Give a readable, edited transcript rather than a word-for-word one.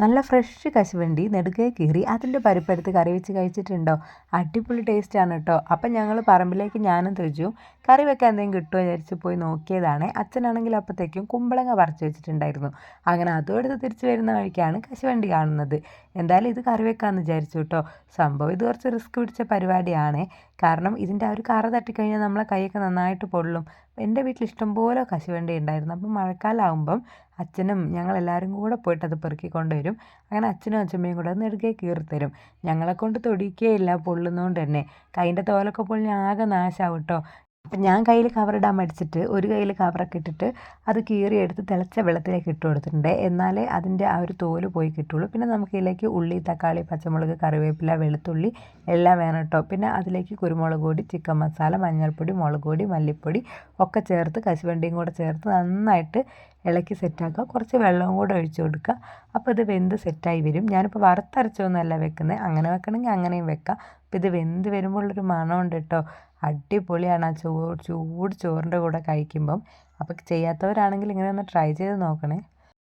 നല്ല ഫ്രഷ് കശുവണ്ടി നെടുകെ കീറി അതിൻ്റെ പരിപ്പെടുത്ത് കറി വെച്ച് കഴിച്ചിട്ടുണ്ടോ? അടിപൊളി ടേസ്റ്റാണ് കേട്ടോ. അപ്പം ഞങ്ങൾ പറമ്പിലേക്ക് ഞാനും തൃജും കറി വെക്കാൻ എന്തെങ്കിലും കിട്ടുമോ വിചാരിച്ച് പോയി നോക്കിയതാണ്. അച്ഛനാണെങ്കിൽ അപ്പോഴത്തേക്കും കുമ്പളങ്ങ പറിച്ച് വെച്ചിട്ടുണ്ടായിരുന്നു. അങ്ങനെ അതും എടുത്ത് തിരിച്ച് വരുന്ന വഴിക്കാണ് കശുവണ്ടി കാണുന്നത്. എന്തായാലും ഇത് കറി വെക്കാമെന്ന് വിചാരിച്ചു കേട്ടോ. സംഭവം ഇത് കുറച്ച് റിസ്ക് പിടിച്ച പരിപാടിയാണ്. കാരണം ഇതിൻ്റെ ആ ഒരു കറ തട്ടിക്കഴിഞ്ഞാൽ നമ്മളെ കൈയൊക്കെ നന്നായിട്ട് പൊള്ളും. എൻ്റെ വീട്ടിൽ ഇഷ്ടംപോലെ കശുവണ്ടി ഉണ്ടായിരുന്നു. അപ്പം മഴക്കാലമാകുമ്പം അച്ഛനും ഞങ്ങളെല്ലാവരും കൂടെ പോയിട്ട് അത് പെറുക്കിക്കൊണ്ട് വരും. അങ്ങനെ അച്ഛനും അച്ഛമ്മയും കൂടെ അത് നെടുകെ കീറിത്തരും. ഞങ്ങളെക്കൊണ്ട് തൊടിക്കുകയില്ല പൊള്ളുന്നതുകൊണ്ട് തന്നെ. കൈൻ്റെ തോലൊക്കെ പൊളിഞ്ഞ് ആകെ നാശമാവും കേട്ടോ. അപ്പം ഞാൻ കയ്യിൽ കവറിടാൻ മടിച്ചിട്ട് ഒരു കയ്യിൽ കവറൊക്കെ ഇട്ടിട്ട് അത് കീറിയെടുത്ത് തിളച്ച വെള്ളത്തിലേക്ക് ഇട്ട് കൊടുത്തിട്ടുണ്ട്. എന്നാലേ അതിൻ്റെ ആ ഒരു തോല് പോയി കിട്ടുള്ളൂ. പിന്നെ നമുക്ക് ഇതിലേക്ക് ഉള്ളി, തക്കാളി, പച്ചമുളക്, കറിവേപ്പില, വെളുത്തുള്ളി എല്ലാം വേണം കേട്ടോ. പിന്നെ അതിലേക്ക് കുരുമുളക് പൊടി, ചിക്കൻ മസാല, മഞ്ഞൾപ്പൊടി, മുളക് പൊടി, മല്ലിപ്പൊടി ഒക്കെ ചേർത്ത് കശുവണ്ടിയും കൂടെ ചേർത്ത് നന്നായിട്ട് ഇളക്കി സെറ്റാക്കുക. കുറച്ച് വെള്ളവും കൂടെ ഒഴിച്ച് കൊടുക്കുക. അപ്പോൾ ഇത് വെന്ത് സെറ്റായി വരും. ഞാനിപ്പോൾ വറുത്തരച്ചൊന്നുമല്ല വെക്കുന്നത്. അങ്ങനെ വെക്കണമെങ്കിൽ അങ്ങനെയും വെക്കാം. അപ്പോൾ ഇത് വെന്ത് വരുമ്പോഴുള്ളൊരു മണമുണ്ട് കേട്ടോ. അടിപൊളിയാണ് ആ ചൂട് ചോറിൻ്റെ കൂടെ കഴിക്കുമ്പം. അപ്പോൾ ചെയ്യാത്തവരാണെങ്കിൽ ഇങ്ങനെ ഒന്ന് ട്രൈ ചെയ്ത് നോക്കണേ.